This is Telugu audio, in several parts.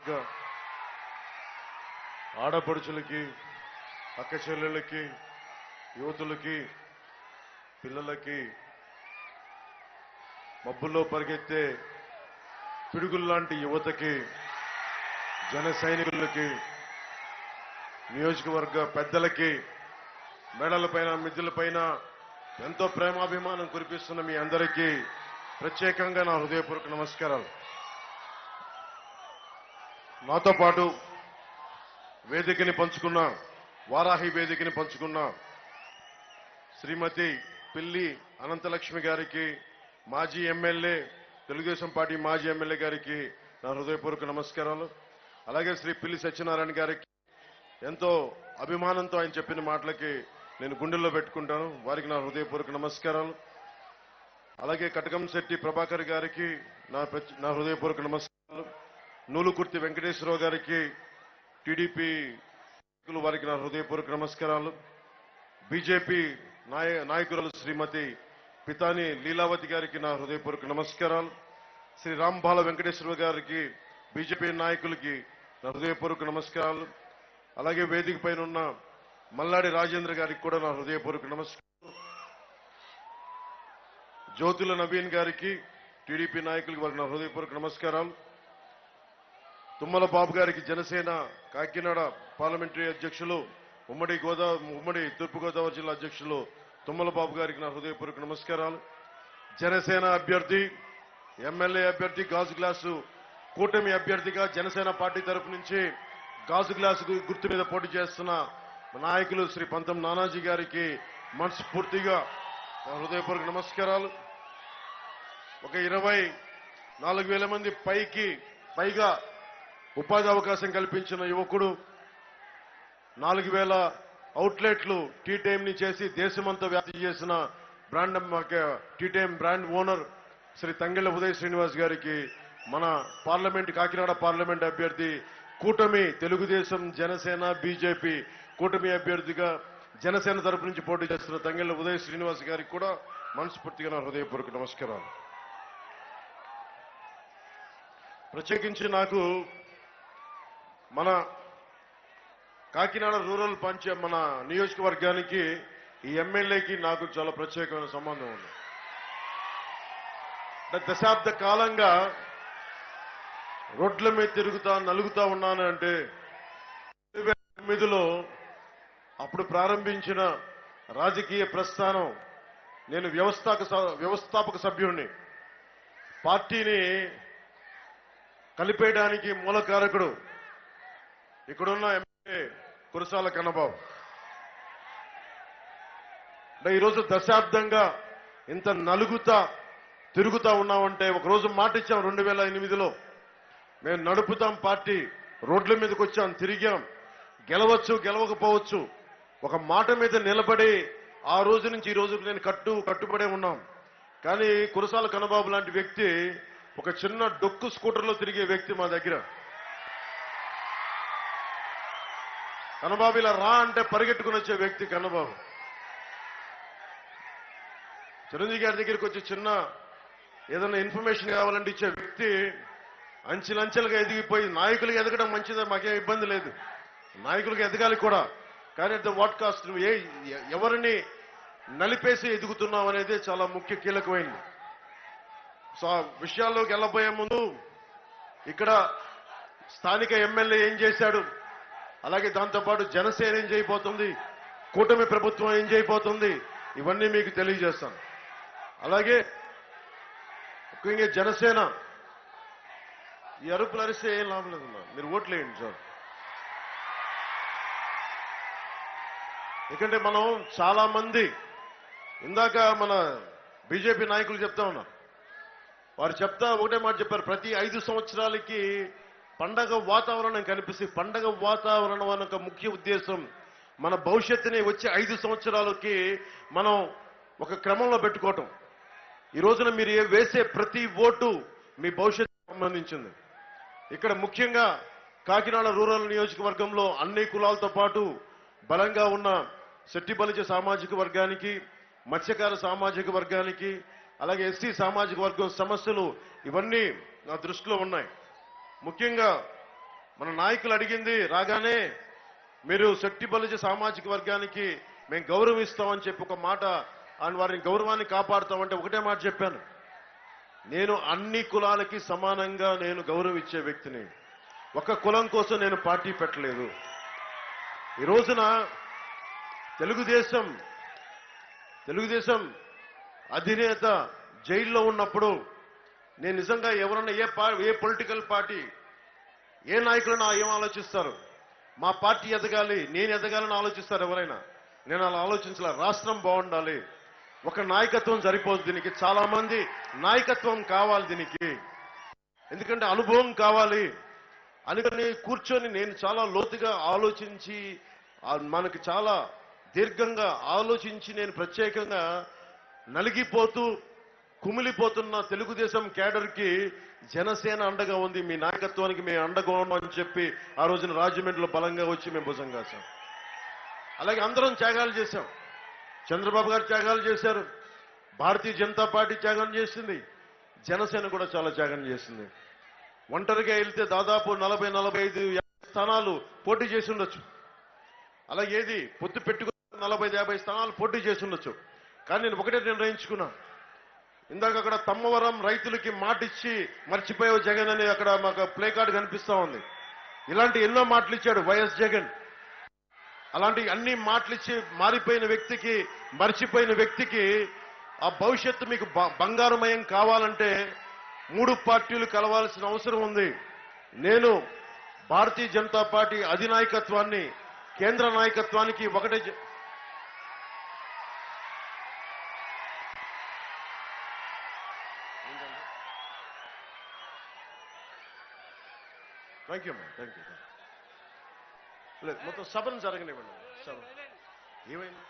నియోజకవర్గ ఆడపడుచులకి, అక్క చెల్లెళ్ళకి, యువతులకి, పిల్లలకి, మబ్బుల్లో పరిగెత్తే పిడుగుల్లాంటి యువతకి, జన సైనికులకి, నియోజకవర్గ పెద్దలకి, మెడలపైన మిద్దెలపైన ఎంతో ప్రేమాభిమానం కురిపిస్తున్న మీ అందరికీ ప్రత్యేకంగా నా హృదయపూర్వక నమస్కారాలు. నాతో పాటు వేదికని పంచుకున్న, వారాహి వేదికని పంచుకున్న శ్రీమతి పిల్లి అనంతలక్ష్మి గారికి, మాజీ ఎమ్మెల్యే, తెలుగుదేశం పార్టీ మాజీ ఎమ్మెల్యే గారికి నా హృదయపూర్వక నమస్కారాలు. అలాగే శ్రీ పిల్లి సత్యనారాయణ గారికి ఎంతో అభిమానంతో ఆయన చెప్పిన మాటలకి నేను గుండెల్లో పెట్టుకుంటాను. వారికి నా హృదయపూర్వక నమస్కారాలు. అలాగే కటకంశెట్టి ప్రభాకర్ గారికి నా హృదయపూర్వక నమస్కారాలు. నూలుకుర్తి వెంకటేశ్వరరావు గారికి, టీడీపీ వారికి నా హృదయపూర్వక నమస్కారాలు. బీజేపీ నాయకురాలు శ్రీమతి పితాని లీలావతి గారికి నా హృదయపూర్వక నమస్కారాలు. శ్రీ రాంబాల వెంకటేశ్వరరావు గారికి, బీజేపీ నాయకులకి నా హృదయపూర్వక నమస్కారాలు. అలాగే వేదిక పైన ఉన్న మల్లాడి రాజేంద్ర గారికి కూడా నా హృదయపూర్వక నమస్కారం. జ్యోతుల నవీన్ గారికి, టీడీపీ నాయకులకి వారికి నా హృదయపూర్వక నమస్కారాలు. తుమ్మల బాబు గారికి, జనసేన కాకినాడ పార్లమెంటరీ అధ్యక్షులు, ఉమ్మడి తూర్పుగోదావరి జిల్లా అధ్యక్షులు తుమ్మల బాబు గారికి నా హృదయపూర్వక నమస్కారాలు. జనసేన అభ్యర్థి, ఎమ్మెల్యే అభ్యర్థి, గాజు గ్లాసు కూటమి అభ్యర్థిగా జనసేన పార్టీ తరఫు నుంచి గాజు గ్లాసు గుర్తు మీద పోటీ చేస్తున్న నాయకులు శ్రీ పంతం నానాజీ గారికి మనస్ఫూర్తిగా నా హృదయపూర్వక నమస్కారాలు. ఒక 24,000 మంది పైగా ఉపాధి అవకాశం కల్పించిన యువకుడు, 4,000 అవుట్లెట్లు టీ టైం ని చేసి దేశమంతా వ్యాప్తి చేసిన tea time brand owner Shri Thangella Uday Srinivas గారికి, మన కాకినాడ పార్లమెంట్ అభ్యర్థి, కూటమి తెలుగుదేశం, జనసేన, బీజేపీ కూటమి అభ్యర్థిగా జనసేన తరపు నుంచి పోటీ చేస్తున్న తంగెళ్ల ఉదయ్ శ్రీనివాస్ గారికి కూడా మనస్ఫూర్తిగా నా హృదయపూర్వక నమస్కారాలు. ప్రత్యేకించి నాకు మన కాకినాడ రూరల్ మన నియోజకవర్గానికి ఈ ఎమ్మెల్యేకి నాకు చాలా ప్రత్యేకమైన సంబంధం ఉంది. దశాబ్ద కాలంగా రోడ్ల మీద నలుగుతా ఉన్నాను అంటే 2009లో అప్పుడు ప్రారంభించిన రాజకీయ ప్రస్థానం. నేను వ్యవస్థాపక సభ్యుడిని. పార్టీని కలిపేయడానికి మూలకారకుడు ఇక్కడున్న ఎమ్మెల్యే కురసాల కన్నబాబు. ఈరోజు దశాబ్దంగా ఇంత తిరుగుతా ఉన్నామంటే, ఒకరోజు మాట ఇచ్చాం 2008లో, మేము నడుపుతాం పార్టీ, రోడ్ల మీదకి వచ్చాం, తిరిగాం, గెలవచ్చు గెలవకపోవచ్చు, ఒక మాట మీద నిలబడి ఆ రోజు నుంచి ఈ రోజుకు నేను కట్టుబడే ఉన్నాం. కానీ కురసాల కన్నబాబు లాంటి వ్యక్తి, ఒక చిన్న డొక్కు స్కూటర్లో తిరిగే వ్యక్తి మా దగ్గర. కన్నబాబు ఇలా రా అంటే పరిగెట్టుకుని వచ్చే వ్యక్తి కన్నబాబు. చిరంజీవి గారి దగ్గరికి వచ్చి చిన్న ఏదైనా ఇన్ఫర్మేషన్ కావాలంటే ఇచ్చే వ్యక్తి అంచెలంచెలుగా ఎదిగిపోయి, నాయకులుగా ఎదగడం మంచిదే, మాకేం ఇబ్బంది లేదు, నాయకులుగా ఎదగాలి కూడా. కానీ అట్ ద వాట్ కాస్ట్, ఎవరిని నలిపేసి ఎదుగుతున్నాం అనేది చాలా ముఖ్య కీలకమైంది. సో ఆ విషయాల్లోకి వెళ్ళబోయే ముందు ఇక్కడ స్థానిక ఎమ్మెల్యే ఏం చేశాడు, అలాగే దాంతోపాటు జనసేన ఏం చేయబోతుంది, కూటమి ప్రభుత్వం ఏం చేయబోతుంది, ఇవన్నీ మీకు తెలియజేస్తాను. అలాగే ముఖ్యంగా జనసేన, ఈ అరుపులు అరిస్తే ఏం లాభం లేదన్నా, మీరు ఓట్లేయండి సార్. ఎందుకంటే మనం చాలా మంది, ఇందాక మన బీజేపీ నాయకులు చెప్తా ఉన్నారు, వారు ఒకటే మాట చెప్పారు, ప్రతి 5 సంవత్సరాలకి పండగ వాతావరణం కనిపిస్తే, పండగ వాతావరణం అనే ముఖ్య ఉద్దేశం మన భవిష్యత్తుని వచ్చే 5 సంవత్సరాలకి మనం ఒక క్రమంలో పెట్టుకోవటం. ఈ రోజున మీరు వేసే ప్రతి ఓటు మీ భవిష్యత్తుకు సంబంధించింది. ఇక్కడ ముఖ్యంగా కాకినాడ రూరల్ నియోజకవర్గంలో అన్ని కులాలతో పాటు బలంగా ఉన్న శెట్టి బలిజ సామాజిక వర్గానికి, మత్స్యకార సామాజిక వర్గానికి, అలాగే ఎస్సీ సామాజిక వర్గం సమస్యలు ఇవన్నీ నా దృష్టిలో ఉన్నాయి. ముఖ్యంగా మన నాయకులు అడిగింది రాగానే మీరు శెట్టి బలిజ సామాజిక వర్గానికి మేము గౌరవం ఇస్తామని చెప్పి ఒక మాట వారిని గౌరవాన్ని కాపాడుతామంటే ఒకటే మాట చెప్పాను. నేను అన్ని కులాలకి సమానంగా నేను గౌరవం ఇచ్చే వ్యక్తిని. ఒక కులం కోసం నేను పార్టీ పెట్టలేదు. ఈ రోజున తెలుగుదేశం అధినేత జైల్లో ఉన్నప్పుడు నేను నిజంగా ఎవరన్నా ఏ పొలిటికల్ పార్టీ ఏ నాయకులను ఏం ఆలోచిస్తారు? మా పార్టీ ఎదగాలి, నేను ఎదగాలని ఆలోచిస్తారు ఎవరైనా. నేను అలా ఆలోచించలే. రాష్ట్రం బాగుండాలి. ఒక నాయకత్వం సరిపోదు దీనికి, చాలా మంది నాయకత్వం కావాలి దీనికి, ఎందుకంటే అనుభవం కావాలి. అందుకని కూర్చొని నేను చాలా లోతుగా ఆలోచించి మనకి చాలా దీర్ఘంగా ఆలోచించి నేను ప్రత్యేకంగా నలిగిపోతూ కుమిలిపోతున్న తెలుగుదేశం క్యాడర్కి జనసేన అండగా ఉంది, మీ నాయకత్వానికి మేము అండగా ఉన్నామని చెప్పి ఆ రోజున రాజమండ్రిలో బలంగా వచ్చి మేము భుజం కాసాం. అలాగే అందరం త్యాగాలు చేశాం. చంద్రబాబు గారు త్యాగాలు చేశారు, భారతీయ జనతా పార్టీ త్యాగం చేసింది, జనసేన కూడా చాలా త్యాగం చేసింది. ఒంటరిగా వెళ్తే దాదాపు 40-45 స్థానాలు పోటీ చేసి ఉండొచ్చు. అలాగే ఏది పొత్తు పెట్టుకుని 40-50 స్థానాలు పోటీ చేసి ఉండొచ్చు. కానీ నేను ఒకటే నిర్ణయించుకున్నా. ఇందాక అక్కడ తమ్మవరం రైతులకి మాట ఇచ్చి మర్చిపోయావు జగన్ అని అక్కడ మాకు ప్లే కార్డు కనిపిస్తా ఉంది. ఇలాంటి ఎన్నో మాటలు ఇచ్చాడు వైఎస్ జగన్. అలాంటి అన్ని మాటలు ఇచ్చి మారిపోయిన వ్యక్తికి, మర్చిపోయిన వ్యక్తికి ఆ భవిష్యత్తు మీకు బంగారుమయం కావాలంటే 3 పార్టీలు కలవాల్సిన అవసరం ఉంది. నేను భారతీయ జనతా పార్టీ అధినాయకత్వాన్ని, కేంద్ర నాయకత్వానికి ఒకటే thank you ma'am, thank you. లేదు మొత్తం సభను జరగనివ్వండి. సభ ఏమైంది?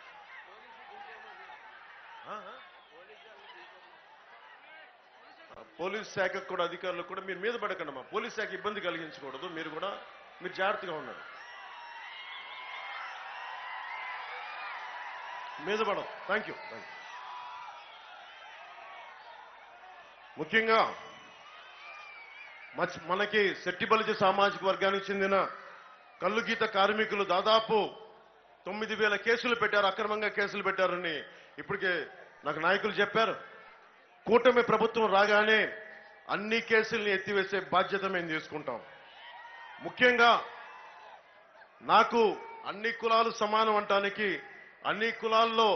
పోలీస్ శాఖకు కూడా అధికారులకు కూడా మీరు మీద పడకండి అమ్మా. పోలీస్ శాఖ ఇబ్బంది కలిగించకూడదు. మీరు జాగ్రత్తగా ఉన్నారు. మీద పడదు. Thank you. ముఖ్యంగా మనకి శెట్టి బలిజ సామాజిక వర్గానికి చెందిన కల్లుగీత కార్మికులు దాదాపు 9,000 కేసులు పెట్టారు, అక్రమంగా కేసులు పెట్టారని ఇప్పటికే నాకు నాయకులు చెప్పారు. కూటమి ప్రభుత్వం రాగానే అన్ని కేసుల్ని ఎత్తివేసే బాధ్యత మేము తీసుకుంటాం. ముఖ్యంగా నాకు అన్ని కులాలు సమానం అంటానికి, అన్ని కులాల్లో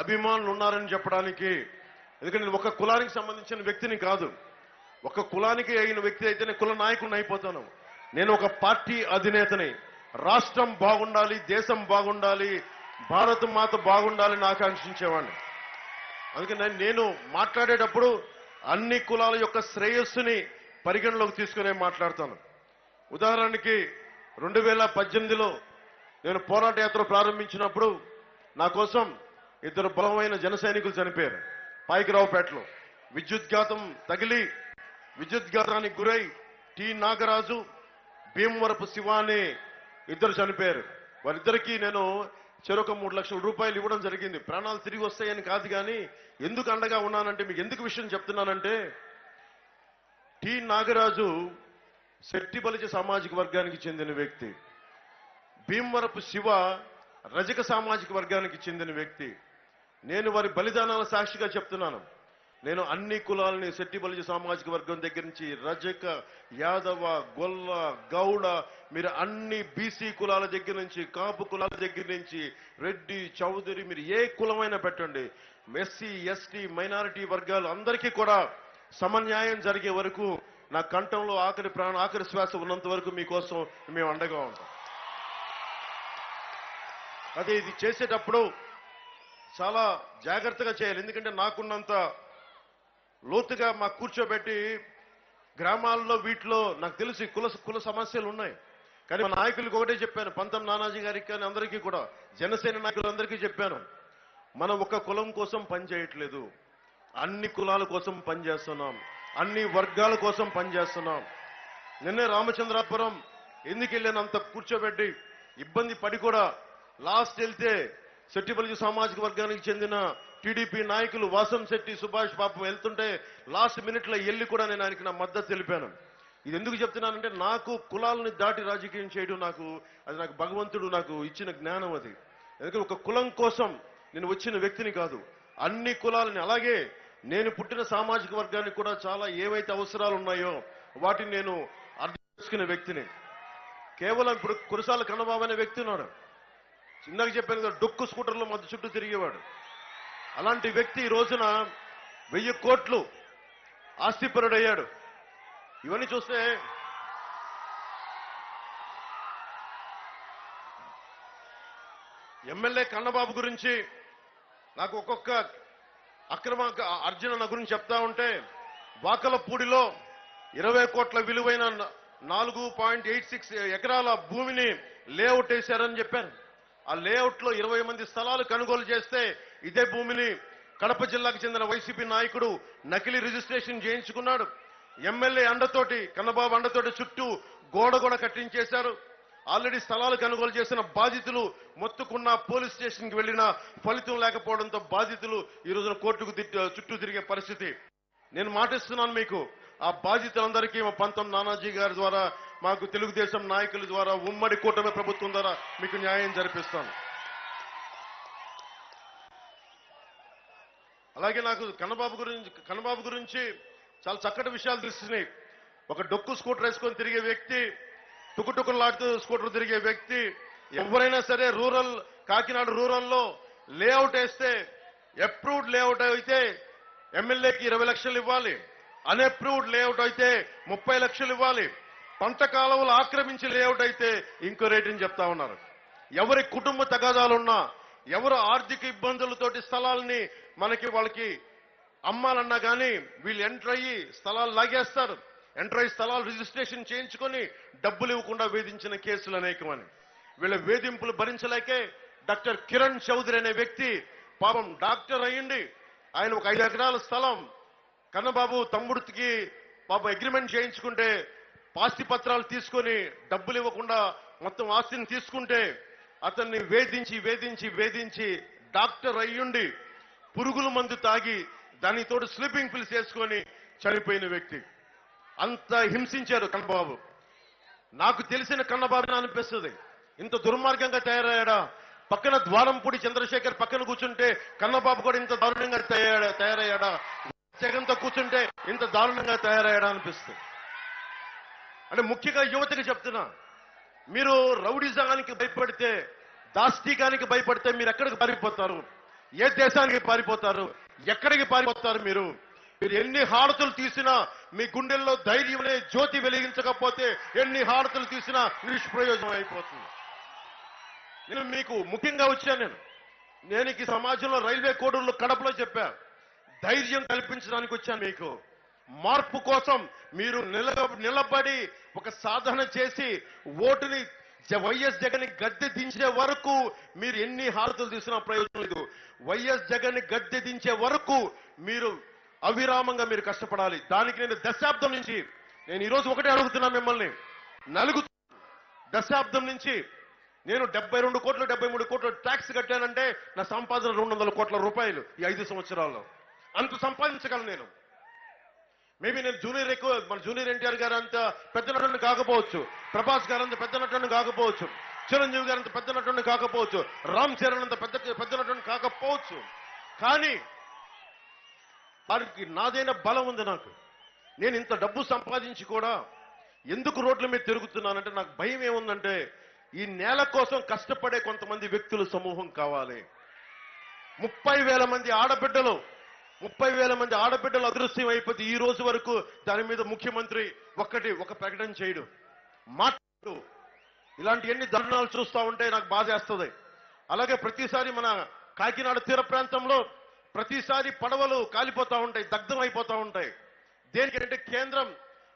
అభిమానులు ఉన్నారని చెప్పడానికి, ఎందుకంటే నేను ఒక కులానికి సంబంధించిన వ్యక్తిని కాదు. ఒక కులానికి అయిన వ్యక్తి అయితేనే కుల నాయకుడిని అయిపోతాను. నేను ఒక పార్టీ అధినేతని. రాష్ట్రం బాగుండాలి, దేశం బాగుండాలి, భారత మాత బాగుండాలని ఆకాంక్షించేవాడిని. అందుకని నేను మాట్లాడేటప్పుడు అన్ని కులాల యొక్క శ్రేయస్సుని పరిగణలోకి తీసుకునే మాట్లాడతాను. ఉదాహరణకి 2018లో నేను పోరాట యాత్ర ప్రారంభించినప్పుడు నా కోసం 2 బలమైన జన సైనికులు చనిపోయారు. పాయికరావుపేటలో విద్యుద్ఘాతానికి గురై టి నాగరాజు, భీమవరపు శివ అనే 2 చనిపోయారు. వారిద్దరికీ నేను చెరొక 3 లక్షల రూపాయలు ఇవ్వడం జరిగింది. ప్రాణాలు తిరిగి వస్తాయని కాదు, కానీ ఎందుకు అండగా ఉన్నానంటే, మీకు ఎందుకు విషయం చెప్తున్నానంటే, టి నాగరాజు శెట్టి బలిజ సామాజిక వర్గానికి చెందిన వ్యక్తి, భీమవరపు శివ రజక సామాజిక వర్గానికి చెందిన వ్యక్తి. నేను వారి బలిదానాల సాక్షిగా చెప్తున్నాను. నేను అన్ని కులాలని శెట్టి బలిజ సామాజిక వర్గం దగ్గర నుంచి రజక, యాదవ, గొల్ల, గౌడ, మీరు అన్ని బీసీ కులాల దగ్గర నుంచి, కాపు కులాల దగ్గర నుంచి, రెడ్డి, చౌదరి, మీరు ఏ కులమైనా పెట్టండి, ఎస్సీ, ఎస్టీ, మైనారిటీ వర్గాలు అందరికీ కూడా సమన్యాయం జరిగే వరకు నా కంఠంలో ఆఖరి శ్వాస ఉన్నంత వరకు మీకోసం మేము అండగా ఉంటాం. అదే ఇది చేసేటప్పుడు చాలా జాగ్రత్తగా చేయాలి. ఎందుకంటే నాకున్నంత లోతుగా మాకు కూర్చోబెట్టి గ్రామాల్లో వీటిలో నాకు తెలిసి కుల సమస్యలు ఉన్నాయి. కానీ మా నాయకులకు ఒకటే చెప్పాను, పంతం నానాజీ గారికి కానీ అందరికీ కూడా, జనసేన నాయకులందరికీ చెప్పాను, మనం ఒక కులం కోసం పనిచేయట్లేదు, అన్ని కులాల కోసం పనిచేస్తున్నాం, అన్ని వర్గాల కోసం పనిచేస్తున్నాం. నిన్నే రామచంద్రాపురం ఎందుకు వెళ్ళానంత కూర్చోబెట్టి ఇబ్బంది పడి కూడా లాస్ట్ వెళ్తే శెట్టి బలిజ సామాజిక వర్గానికి చెందిన టీడీపీ నాయకులు వాసం శెట్టి, సుభాష్ పాపం వెళ్తుంటే లాస్ట్ మినిట్లో వెళ్ళి కూడా నేను ఆయనకి నా మద్దతు తెలిపాను. ఇది ఎందుకు చెప్తున్నానంటే నాకు కులాలని దాటి రాజకీయం చేయడం నాకు భగవంతుడు నాకు ఇచ్చిన జ్ఞానం అది. ఎందుకంటే ఒక కులం కోసం నేను వచ్చిన వ్యక్తిని కాదు, అన్ని కులాలని, అలాగే నేను పుట్టిన సామాజిక వర్గానికి కూడా చాలా ఏవైతే అవసరాలు ఉన్నాయో వాటిని నేను అర్థం చేసుకునే వ్యక్తిని. కేవలం ఇప్పుడు కురసాల కన్నబాబు అనే వ్యక్తి ఉన్నాడు, ఇందాక చెప్పాను కదా, డొక్కు స్కూటర్లో మధ్య చుట్టూ తిరిగేవాడు. అలాంటి వ్యక్తి ఈ రోజున 1000 కోట్లు ఆస్తిపరుడయ్యాడు. ఇవన్నీ చూస్తే ఎమ్మెల్యే కన్నబాబు గురించి నాకు ఒక్కొక్క అక్రమ అర్జున గురించి చెప్తా ఉంటే, వాకలపూడిలో 20 కోట్ల విలువైన 4.86 ఎకరాల భూమిని లేఅవుట్ వేశారని చెప్పారు. ఆ లేఅవుట్ లో 20 మంది స్థలాలు కొనుగోలు చేస్తే ఇదే భూమిని కడప జిల్లాకు చెందిన వైసీపీ నాయకుడు నకిలీ రిజిస్ట్రేషన్ చేయించుకున్నాడు. ఎమ్మెల్యే అండతోటి, కన్నబాబు అండతోటి చుట్టూ గోడ కూడా కట్టించేశారు. ఆల్రెడీ స్థలాలు కొనుగోలు చేసిన బాధితులు మొత్తుకున్న పోలీస్ స్టేషన్కి వెళ్లినా ఫలితం లేకపోవడంతో బాధితులు ఈ రోజున కోర్టుకు చుట్టూ తిరిగే పరిస్థితి. నేను మాటిస్తున్నాను మీకు, ఆ బాధితులందరికీ మా పంతం నానాజీ గారి ద్వారా, మాకు తెలుగుదేశం నాయకుల ద్వారా, ఉమ్మడి కూటమి ప్రభుత్వం ద్వారా మీకు న్యాయం జరిపిస్తాను. అలాగే నాకు కన్నబాబు గురించి చాలా చక్కటి విషయాలు తెలిసినాయి. ఒక డొక్కు స్కూటర్ వేసుకొని తిరిగే వ్యక్తి, టుకుటుకులాడుతూ స్కూటర్ తిరిగే వ్యక్తి, ఎవరైనా సరే కాకినాడ రూరల్లో లేఅవుట్ వేస్తే అప్రూవ్డ్ లేఅవుట్ అయితే ఎమ్మెల్యేకి 20 లక్షలు ఇవ్వాలి, అన్అప్రూవ్డ్ లేఅవుట్ అయితే 30 లక్షలు ఇవ్వాలి, పంట కాలువలు ఆక్రమించి లేఅవుట్ అయితే ఇంకో రేటుని చెప్తా ఉన్నారు. ఎవరి కుటుంబ తగాదాలున్నా, ఎవరు ఆర్థిక ఇబ్బందులతోటి స్థలాల్ని వాళ్ళకి అమ్మాలన్నా కానీ వీళ్ళు ఎంటర్ అయ్యి స్థలాలు లాగేస్తారు. ఎంటర్ అయ్యి స్థలాలు రిజిస్ట్రేషన్ చేయించుకొని డబ్బులు ఇవ్వకుండా వేధించిన కేసులు అనేకమని. వీళ్ళ వేధింపులు భరించలేకే డాక్టర్ కిరణ్ చౌదరి అనే వ్యక్తి పాపం డాక్టర్ అయ్యిండి, ఆయన ఒక 5 ఎకరాల స్థలం కన్నబాబు తమ్ముడికి పాపం అగ్రిమెంట్ చేయించుకుంటే ఆస్తి పత్రాలు తీసుకొని డబ్బులు ఇవ్వకుండా మొత్తం ఆస్తిని తీసుకుంటే అతన్ని వేధించి డాక్టర్ అయ్యుండి పురుగుల మందు తాగి దానితోటి స్లీపింగ్ పిల్స్ వేసుకొని చనిపోయిన వ్యక్తి. అంత హింసించారు కన్నబాబు. నాకు తెలిసిన కన్నబాబు అనిపిస్తుంది, ఇంత దుర్మార్గంగా తయారయ్యాడా? పక్కన ద్వారంపూడి చంద్రశేఖర్ పక్కన కూర్చుంటే కన్నబాబు కూడా ఇంత దారుణంగా తయారయ్యాడా? జగన్తో కూర్చుంటే ఇంత దారుణంగా తయారయ్యాడా అనిపిస్తుంది. అంటే ముఖ్యంగా యువతకి చెప్తున్నా, మీరు రౌడిజానికి భయపడితే, దాష్టీకానికి భయపడితే మీరు ఎక్కడికి పారిపోతారు? ఏ దేశానికి పారిపోతారు? ఎక్కడికి పారిపోతారు? మీరు ఎన్ని హారతులు తీసినా మీ గుండెల్లో ధైర్యమనే జ్యోతి వెలిగించకపోతే ఎన్ని హారతులు తీసినా నిష్ప్రయోజనం అయిపోతుంది. నేను మీకు ముఖ్యంగా వచ్చాను. నేను ఈ సమాజంలో రైల్వే కోడూరులో కడపలో చెప్పా, ధైర్యం కల్పించడానికి వచ్చాను. మీకు మార్పు కోసం మీరు నిలబడి ఒక సాధన చేసి ఓటుని వైఎస్ జగన్ గద్దె దించే వరకు మీరు ఎన్ని హారతులు తీసినా ప్రయోజనం లేదు. వైఎస్ జగన్ గద్దె దించే వరకు మీరు అవిరామంగా మీరు కష్టపడాలి. దానికి నేను దశాబ్దం నుంచి, నేను ఈరోజు ఒకటే అడుగుతున్నా మిమ్మల్ని, దశాబ్దం నుంచి నేను 72 కోట్లు 73 కోట్లు ట్యాక్స్ కట్టానంటే నా సంపాదన 200 కోట్ల రూపాయలు ఈ 5 సంవత్సరాల్లో. అంత సంపాదించగలను నేను. మేబీ నేను మన జూనియర్ ఎన్టీఆర్ గారు అంత పెద్ద నటుడిని కాకపోవచ్చు, ప్రభాస్ గారు అంత పెద్ద నటుడిని కాకపోవచ్చు, చిరంజీవి గారు అంత పెద్ద నటుడిని కాకపోవచ్చు, రామ్ చరణ్ అంత పెద్ద నటుడిని కాకపోవచ్చు, కానీ వారికి నాదైన బలం ఉంది. నేను ఇంత డబ్బు సంపాదించి కూడా ఎందుకు రోడ్ల మీద తిరుగుతున్నానంటే నాకు భయం ఏముందంటే, ఈ నేల కోసం కష్టపడే కొంతమంది వ్యక్తుల సమూహం కావాలి. 30,000 మంది ఆడబిడ్డలు అదృశ్యం అయిపోతే ఈ రోజు వరకు దాని మీద ముఖ్యమంత్రి ఒక ప్రకటన చేయడు, మాట్లాడు. ఇలాంటి ఎన్ని దారుణాలు చూస్తూ ఉంటే నాకు బాధేస్తుంది. అలాగే ప్రతిసారి మన కాకినాడ తీర ప్రాంతంలో ప్రతిసారి పడవలు కాలిపోతా ఉంటాయి, దగ్ధం అయిపోతా ఉంటాయి. దేనికంటే కేంద్రం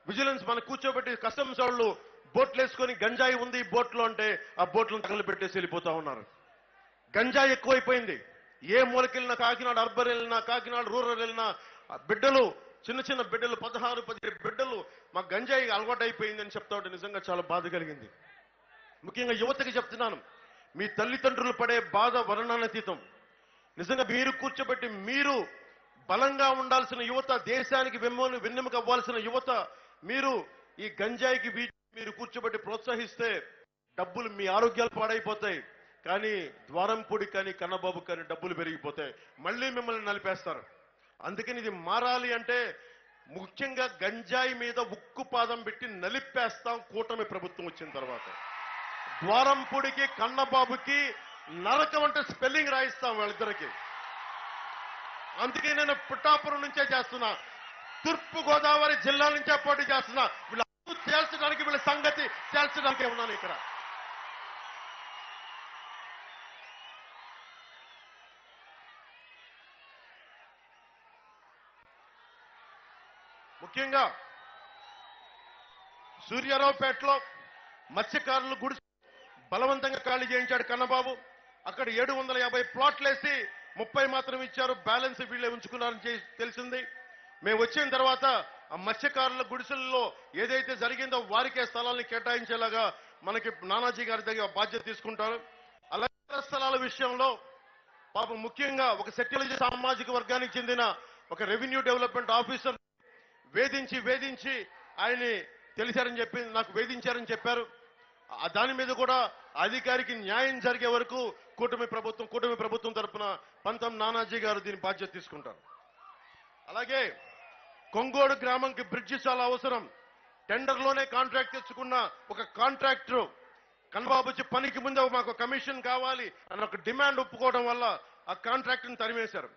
విజిలెన్స్ మన కూర్చోబెట్టి కస్టమ్స్ వాళ్ళు బోట్లు వేసుకొని గంజాయి ఉంది బోట్లో అంటే ఆ బోట్లను తగలబెట్టేసి వెళ్ళిపోతా ఉన్నారు. గంజాయి ఎక్కువైపోయింది. ఏ మూలకెళ్ళినా, కాకినాడ అర్బన్ వెళ్ళినా, కాకినాడ రూరల్ వెళ్ళినా బిడ్డలు, చిన్న బిడ్డలు, 16-17 బిడ్డలు మా గంజాయి అలవాటు అయిపోయిందని చెప్తా ఉంటే నిజంగా చాలా బాధ కలిగింది. ముఖ్యంగా యువతకి చెప్తున్నాను, మీ తల్లిదండ్రులు పడే బాధ వర్ణనాతీతం. నిజంగా మీరు కూర్చోబెట్టి మీరు బలంగా ఉండాల్సిన యువత, దేశానికి వెన్నెముక అవ్వాల్సిన యువత, మీరు ఈ గంజాయికి మీరు కూర్చోబెట్టి ప్రోత్సహిస్తే డబ్బులు మీ ఆరోగ్యాలు పాడైపోతాయి, కానీ ద్వారంపూడి కానీ కన్నబాబు కానీ డబ్బులు పెరిగిపోతాయి, మళ్ళీ మిమ్మల్ని నలిపేస్తారు. అందుకని ఇది మారాలి అంటే ముఖ్యంగా గంజాయి మీద ఉక్కు పాదం పెట్టి నలిపేస్తాం కూటమి ప్రభుత్వం వచ్చిన తర్వాత. ద్వారంపూడికి కన్నబాబుకి నరకం అంటే స్పెల్లింగ్ రాయిస్తాం వాళ్ళిద్దరికి. అందుకే నేను పిఠాపురం నుంచే చేస్తున్నా, తూర్పు గోదావరి జిల్లా నుంచే పోటీ చేస్తున్నా. వీళ్ళందరూ తేల్చడానికి, వీళ్ళ సంగతి తేల్చడానికి ఉన్నాను ఇక్కడ. ముఖ్యంగా సూర్యారావుపేటలో మత్స్యకారులు గుడి బలవంతంగా ఖాళీ చేయించాడు కన్నబాబు. అక్కడ 750 ప్లాట్లు వేసి 30 మాత్రం ఇచ్చారు, బ్యాలెన్స్ వీళ్ళే ఉంచుకున్నారని తెలిసింది. మేము వచ్చిన తర్వాత ఆ మత్స్యకారుల గుడిసెల్లో ఏదైతే జరిగిందో వారికే స్థలాన్ని కేటాయించేలాగా మనకి నానాజీ గారి దగ్గర బాధ్యత తీసుకుంటారు. అలాగే స్థలాల విషయంలో పాపం ముఖ్యంగా ఒక సెక్యులర్ సామాజిక వర్గానికి చెందిన ఒక రెవెన్యూ డెవలప్మెంట్ ఆఫీసర్ వేధించి ఆయన్ని తెలిసారని చెప్పి నాకు వేధించారని చెప్పారు. దాని మీద కూడా అధికారికి న్యాయం జరిగే వరకు కూటమి ప్రభుత్వం తరఫున పంతం నానాజీ గారు దీని బాధ్యత తీసుకుంటారు. అలాగే కొంగోడు గ్రామంకి బ్రిడ్జి చాలా అవసరం. టెండర్లోనే కాంట్రాక్ట్ తెచ్చుకున్న ఒక కాంట్రాక్టర్ కన్నబాబు వచ్చి పనికి ముందే మాకు కమిషన్ కావాలి అని ఒక డిమాండ్ ఒప్పుకోవడం వల్ల ఆ కాంట్రాక్ట్ని తరిమేశారు.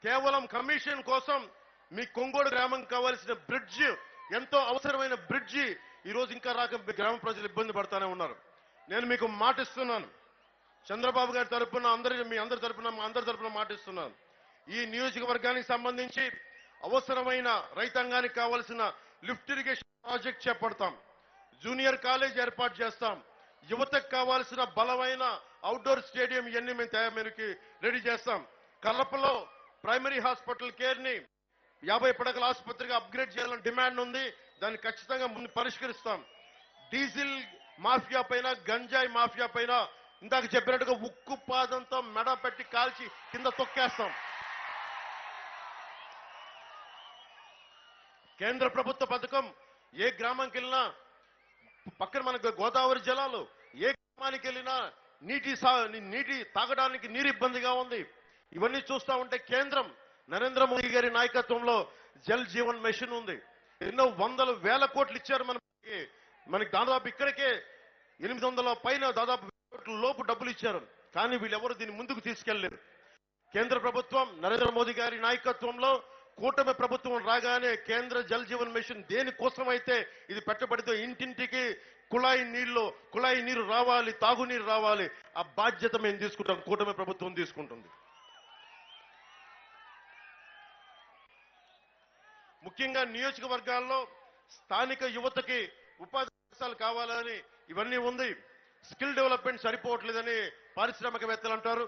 కేవలం కమిషన్ కోసం మీ కొంగోడు గ్రామం కావాల్సిన బ్రిడ్జి, ఎంతో అవసరమైన బ్రిడ్జి ఈ రోజు ఇంకా రాక గ్రామ ప్రజలు ఇబ్బంది పడతానే ఉన్నారు. నేను మీకు మాటిస్తున్నాను, చంద్రబాబు గారి తరఫున మీ అందరి తరఫున మాటిస్తున్నాను. ఈ నియోజకవర్గానికి సంబంధించి అవసరమైన రైతాంగానికి కావాల్సిన లిఫ్ట్ ఇరిగేషన్ ప్రాజెక్ట్ చేపడతాం, జూనియర్ కాలేజ్ ఏర్పాటు చేస్తాం, యువతకు కావాల్సిన బలమైన అవుట్డోర్ స్టేడియం ఇవన్నీ మేము రెడీ చేస్తాం. కడపలో ప్రైమరీ హాస్పిటల్ కేర్ ని 50 పడకల ఆసుపత్రిగా అప్గ్రేడ్ చేయాలని డిమాండ్ ఉంది, దాన్ని ఖచ్చితంగా ముందు పరిష్కరిస్తాం. డీజిల్ మాఫియా పైన, గంజాయి మాఫియా పైన ఇందాక చెప్పినట్టుగా ఉక్కు పాదంతో మెడ పెట్టి కాల్చి కింద తొక్కేస్తాం. కేంద్ర ప్రభుత్వ పథకం ఏ గ్రామంకి వెళ్ళినా, పక్కన మనకు గోదావరి జలాలు, ఏ గ్రామానికి వెళ్ళినా నీటి తాగడానికి నీరు ఇబ్బందిగా ఉంది. ఇవన్నీ చూస్తా ఉంటే కేంద్రం నరేంద్ర మోదీ గారి నాయకత్వంలో జల్ జీవన్ మిషన్ ఉంది. ఎన్నో వందల వేల కోట్లు ఇచ్చారు మనకి దాదాపు ఇక్కడికే 800 పైన దాదాపు కోట్ల లోపు డబ్బులు ఇచ్చారు. కానీ వీళ్ళెవరు దీన్ని ముందుకు తీసుకెళ్లేరు. కేంద్ర ప్రభుత్వం నరేంద్ర మోదీ గారి నాయకత్వంలో కూటమి ప్రభుత్వం రాగానే కేంద్ర జల్ జీవన్ మిషన్ దేనికోసమైతే ఇది పెట్టబడితే ఇంటింటికి కుళాయి నీరు రావాలి, తాగునీరు రావాలి, ఆ బాధ్యత మేము తీసుకుంటాం, కూటమి ప్రభుత్వం తీసుకుంటుంది. ముఖ్యంగా నియోజకవర్గాల్లో స్థానిక యువతకి ఉపాధి అవకాశాలు కావాలని ఇవన్నీ ఉంది. స్కిల్ డెవలప్మెంట్ సరిపోవట్లేదని పారిశ్రామికవేత్తలు అంటారు.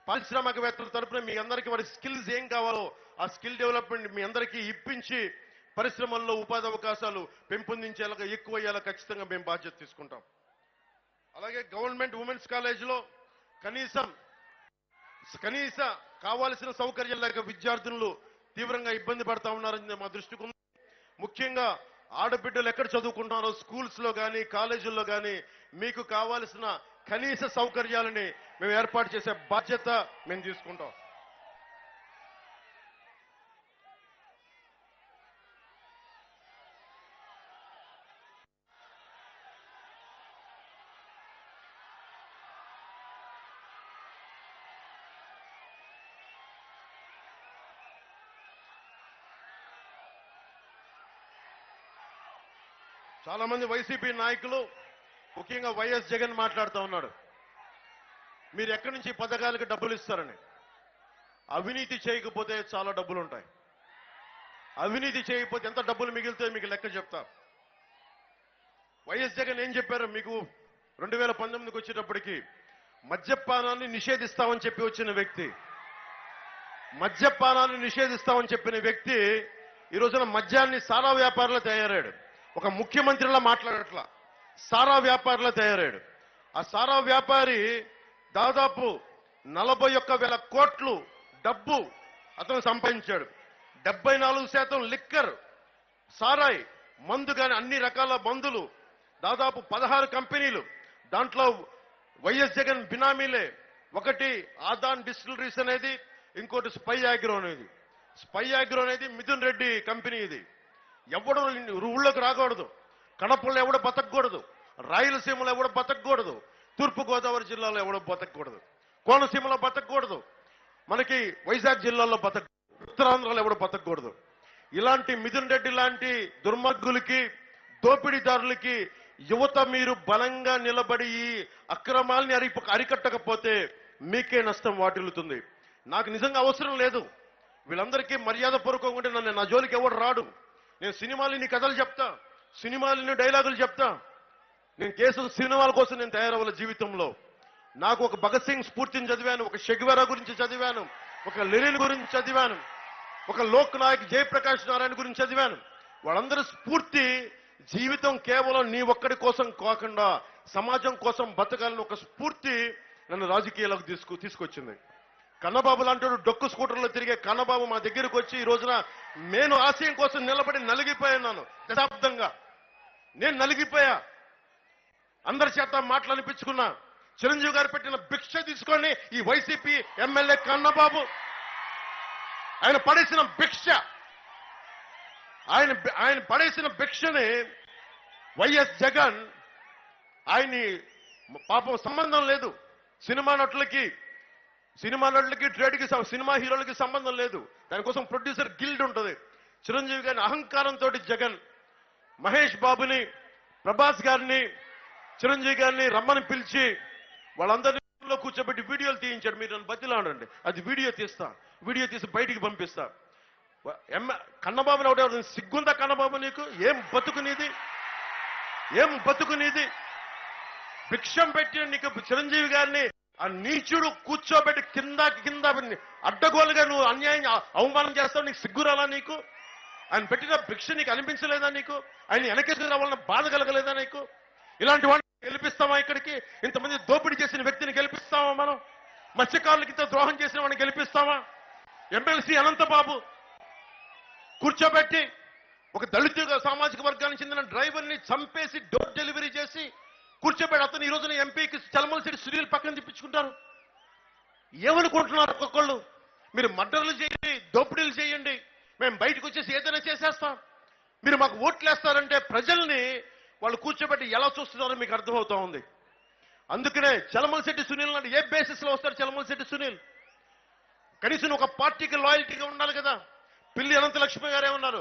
పారిశ్రామికవేత్తల తరపున మీ అందరికీ వారి స్కిల్స్ ఏం కావాలో ఆ స్కిల్ డెవలప్మెంట్ మీ అందరికీ ఇప్పించి పరిశ్రమల్లో ఉపాధి అవకాశాలు పెంపొందించేలాగా ఎక్కువయ్యేలా ఖచ్చితంగా మేము బాధ్యత తీసుకుంటాం. అలాగే గవర్నమెంట్ ఉమెన్స్ కాలేజీలో కనీస కావాల్సిన సౌకర్యాలు లేక విద్యార్థులు తీవ్రంగా ఇబ్బంది పడతా ఉన్నారని మా దృష్టికి ఉంది. ముఖ్యంగా ఆడబిడ్డలు ఎక్కడ చదువుకుంటున్నారో స్కూల్స్ లో కానీ కాలేజీల్లో కానీ మీకు కావాల్సిన కనీస సౌకర్యాలని మేము ఏర్పాటు చేసే బాధ్యత మేము తీసుకుంటాం. చాలా మంది వైసీపీ నాయకులు ముఖ్యంగా వైఎస్ జగన్ మాట్లాడుతూ ఉన్నాడు, మీరు ఎక్కడి నుంచి పథకాలకు డబ్బులు ఇస్తారని. అవినీతి చేయకపోతే చాలా డబ్బులు ఉంటాయి. అవినీతి చేయకపోతే ఎంత డబ్బులు మిగిలితే మీకు లెక్క చెప్తా. వైఎస్ జగన్ ఏం చెప్పారు మీకు 2019కి వచ్చేటప్పటికి మద్యపానాన్ని నిషేధిస్తామని చెప్పి వచ్చిన వ్యక్తి, మద్యపానాన్ని నిషేధిస్తామని చెప్పిన వ్యక్తి ఈ రోజున మద్యాన్ని సారా వ్యాపారంలో తయారయ్యాడు. ఒక ముఖ్యమంత్రిలా మాట్లాడట్లా, సారా వ్యాపారిలో తయారయ్యాడు. ఆ సారా వ్యాపారి దాదాపు 41,000 కోట్లు డబ్బు అతను సంపాదించాడు. 74% లిక్కర్ సారాయి మందు కానీ అన్ని రకాల మందులు, దాదాపు 16 కంపెనీలు, దాంట్లో వైఎస్ జగన్ బినామీలే. ఒకటి ఆదాన్ డిస్టిలరీస్ అనేది, ఇంకోటి స్పై అగ్రో అనేది. స్పై అగ్రో అనేది మిథున్ రెడ్డి కంపెనీ. ఇది ఎవడు ఊళ్ళోకి రాకూడదు, కడపలో ఎవడో బతకూడదు, రాయలసీమలో ఎవడో బతకూడదు, తూర్పుగోదావరి జిల్లాలో ఎవడో బతకూడదు, కోనసీమలో బతకూడదు, మనకి వైజాగ్ జిల్లాలో ఉత్తరాంధ్రలో ఎవడో బతకూడదు. ఇలాంటి మిథున్ రెడ్డి లాంటి దుర్మార్గులకి, దోపిడీదారులకి యువత మీరు బలంగా నిలబడి ఈ అక్రమాల్ని అరికట్టకపోతే మీకే నష్టం వాటిల్లుతుంది. నాకు నిజంగా అవసరం లేదు, వీళ్ళందరికీ మర్యాదపూర్వకంగా ఉంటే నన్ను నా జోలికి ఎవడు రాడు. నేను సినిమాలని కథలు చెప్తా, సినిమాలని డైలాగులు చెప్తా. నేను కేసు సినిమాల కోసం నేను తయారవ్వాలి జీవితంలో. నాకు ఒక భగత్ సింగ్ స్ఫూర్తిని చదివాను, ఒక షెగ్వెరా గురించి చదివాను, ఒక లెనిన్ గురించి చదివాను, ఒక లోక్ నాయక్ జయప్రకాష్ నారాయణ గురించి చదివాను. వాళ్ళందరూ స్ఫూర్తి జీవితం కేవలం నీ ఒక్కడి కోసం కాకుండా సమాజం కోసం బతకాలని ఒక స్ఫూర్తి నన్ను రాజకీయాలకు తీసుకొచ్చింది. కన్నబాబు లాంటి డొక్కు స్కూటర్లో తిరిగే కన్నబాబు మా దగ్గరకు వచ్చి ఈ రోజున నేను ఆశయం కోసం నిలబడి నలిగిపోయాను. దశాబ్దంగా నేను నలిగిపోయా, అందరి చేత మాటలు అనిపించుకున్నా. చిరంజీవి గారు పెట్టిన భిక్ష తీసుకొని ఈ వైసీపీ ఎమ్మెల్యే కన్నబాబు ఆయన పడేసిన భిక్ష, ఆయన పడేసిన భిక్షని వైఎస్ జగన్ ఆయన్ని పాపం సంబంధం లేదు. సినిమా నటులకి ట్రేడ్కి, సినిమా హీరోలకి సంబంధం లేదు. దానికోసం ప్రొడ్యూసర్ గిల్డ్ ఉంటుంది. చిరంజీవి గారిని అహంకారంతో జగన్ మహేష్ బాబుని, ప్రభాస్ గారిని, చిరంజీవి గారిని రమ్మని పిలిచి వాళ్ళందరిలో కూర్చోబెట్టి వీడియోలు తీయించాడు. మీరు నన్ను బతిలాడండి, అది వీడియో తీసి బయటికి పంపిస్తా. కన్నబాబుని ఒకటి సిగ్గుందా కన్నబాబు నీకు? ఏం బతుకునేది? భిక్షం పెట్టి నీకు చిరంజీవి గారిని ఆ నీచుడు కూర్చోబెట్టి కింద అడ్డగోలుగా నువ్వు అన్యాయం అవమానం చేస్తావు. నీకు సిగ్గురాలా? నీకు ఆయన పెట్టిన భిక్ష నీకు అనిపించలేదా? నీకు ఆయన వెనకేసుకు రావాలన్న బాధ కలగలేదా నీకు? ఇలాంటి వాళ్ళని గెలిపిస్తామా? ఇక్కడికి ఇంతమంది దోపిడీ చేసిన వ్యక్తిని గెలిపిస్తామా? మనం మత్స్యకారులకి ఇంత ద్రోహం చేసిన వాడిని గెలిపిస్తామా? ఎమ్మెల్సీ అనంతబాబు కూర్చోబెట్టి ఒక దళిత సామాజిక వర్గానికి చెందిన డ్రైవర్ని చంపేసి డోర్ డెలివరీ చేసి కూర్చోబెట్టి అతను ఈ రోజున ఎంపీకి చలమలసిరి సునీల్ పక్కన తిప్పించుకుంటారు. ఏమనుకుంటున్నారు ఒక్కొక్కళ్ళు? మీరు మర్డర్లు చేయండి, దోపిడీలు చేయండి, మేము బయటకు వచ్చేసి ఏదైనా చేసేస్తాం, మీరు మాకు ఓట్లు వేస్తారంటే ప్రజల్ని వాళ్ళు కూర్చోబెట్టి ఎలా చూస్తున్నారో మీకు అర్థమవుతా ఉంది. అందుకనే చలమలశెట్టి సునీల్ అంటే ఏ బేసిస్ లో వస్తారు? చలమలశెట్టి సునీల్ కనీసం ఒక పార్టీకి లాయల్టీగా ఉండాలి కదా. పిల్లి అనంత లక్ష్మి గారే ఉన్నారు,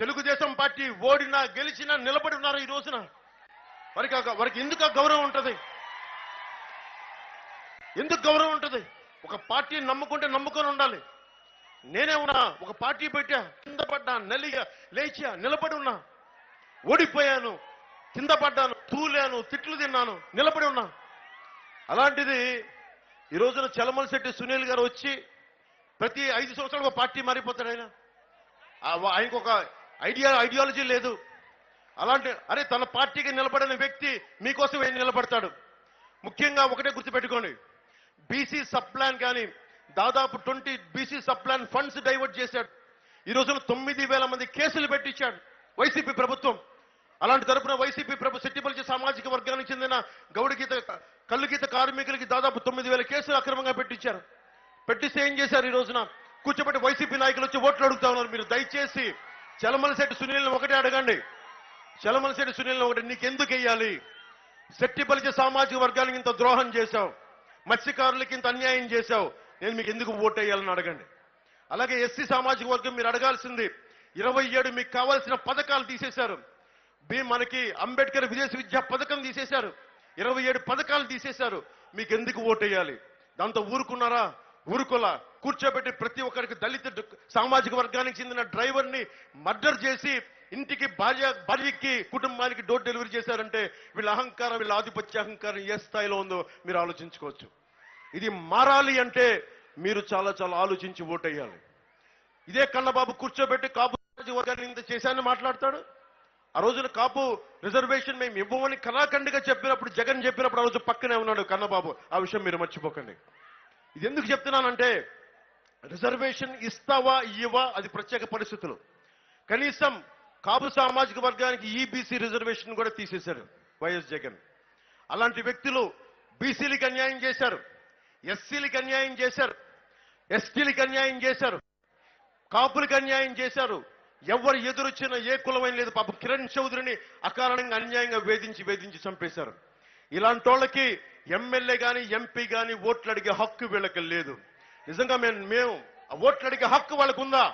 తెలుగుదేశం పార్టీ ఓడినా గెలిచినా నిలబడి ఉన్నారు. ఈ రోజున వారికి ఎందుకు గౌరవం ఉంటుంది? ఎందుకు గౌరవం ఉంటుంది? ఒక పార్టీని నమ్ముకుంటే నమ్ముకొని ఉండాలి. నేనే ఉన్నా, ఒక పార్టీ పెట్టా, కింద పడ్డా, నలిగా లేచా, నిలబడి ఉన్నా. ఓడిపోయాను, కింద పడ్డాను, తూలాను, తిట్లు తిన్నాను, నిలబడి ఉన్నా. అలాంటిది ఈ రోజున చలమలశెట్టి సునీల్ గారు వచ్చి ప్రతి 5 సంవత్సరాలు ఒక పార్టీ మారిపోతాడు. ఆయనకు ఒక ఐడియాలజీ లేదు. అలాంటి తన పార్టీకి నిలబడిన వ్యక్తి మీకోసం ఏం నిలబడతాడు? ముఖ్యంగా ఒకటే గుర్తుపెట్టుకోండి, బీసీ సబ్ ప్లాన్ కానీ దాదాపు 20 BC sub plan funds divert చేశాడు. ఈ రోజున 9,000 మంది కేసులు పెట్టించాడు వైసీపీ ప్రభుత్వం. అలాంటి తరపున వైసీపీ సెట్టిపల్లి సామాజిక వర్గానికి చెందిన కల్లుగీత కార్మికులకి దాదాపు 9,000 కేసులు అక్రమంగా పెట్టించారు. పెట్టిస్తే ఏం చేశారు? ఈ రోజున కూర్చోబెట్టి వైసీపీ నాయకులు వచ్చి ఓట్లు అడుగుతా ఉన్నారు. మీరు దయచేసి చలమలశెట్టి సునీల్ని ఒకటే అడగండి, చలమలశెట్టి సునీల్ని ఒకటి, నీకెందుకు వెయ్యాలి? సెట్టిపల్లి సామాజిక వర్గానికి ఇంత ద్రోహం చేశావు, మత్స్యకారులకి ఇంత అన్యాయం చేశావు, నేను మీకు ఎందుకు ఓటు వేయాలని అడగండి. అలాగే ఎస్సీ సామాజిక వర్గం మీరు అడగాల్సింది, 27 మీకు కావాల్సిన పథకాలు తీసేశారు. మనకి అంబేద్కర్ విదేశీ విద్యా పథకం తీసేశారు, 27 పథకాలు తీసేశారు. మీకు ఎందుకు ఓటు వేయాలి? దాంతో ఊరుకున్నారా? ఊరుకోలా. కూర్చోబెట్టి ప్రతి ఒక్కరికి దళిత సామాజిక వర్గానికి చెందిన డ్రైవర్ని మర్డర్ చేసి ఇంటికి భార్యకి కుటుంబానికి డోర్ డెలివరీ చేశారంటే వీళ్ళ అహంకారం, వీళ్ళ ఆధిపత్య అహంకారం ఏ స్థాయిలో ఉందో మీరు ఆలోచించుకోవచ్చు. ఇది మారాలి అంటే మీరు చాలా చాలా ఆలోచించి ఓటేయాలి. ఇదే కన్నబాబు కూర్చోబెట్టి కాపు వర్గాన్ని ఇంత చేశానని మాట్లాడతాడు. ఆ రోజున కాపు రిజర్వేషన్ మేము ఇవ్వమని కళాఖండిగా చెప్పినప్పుడు, జగన్ చెప్పినప్పుడు ఆ రోజు పక్కనే ఉన్నాడు కన్నబాబు. ఆ విషయం మీరు మర్చిపోకండి. ఇది ఎందుకు చెప్తున్నానంటే, రిజర్వేషన్ ఇస్తావా ఇవ్వవా అది ప్రత్యేక పరిస్థితులు. కనీసం కాపు సామాజిక వర్గానికి ఈబీసీ రిజర్వేషన్ కూడా తీసేశారు వైఎస్ జగన్. అలాంటి వ్యక్తులు బీసీలకు అన్యాయం చేశారు, ఎస్సీలకు అన్యాయం చేశారు, ఎస్టీలకు అన్యాయం చేశారు, కాపులకు అన్యాయం చేశారు. ఎవరు ఎదురొచ్చినా ఏ కులమైన లేదు. పాపం కిరణ్ చౌదరిని అకారణంగా అన్యాయంగా వేధించి చంపేశారు. ఇలాంటి వాళ్ళకి ఎమ్మెల్యే గాని ఎంపీ గాని ఓట్లు అడిగే హక్కు వీళ్ళకి లేదు. నిజంగా మేము ఓట్లు అడిగే హక్కు వాళ్ళకు ఉందా?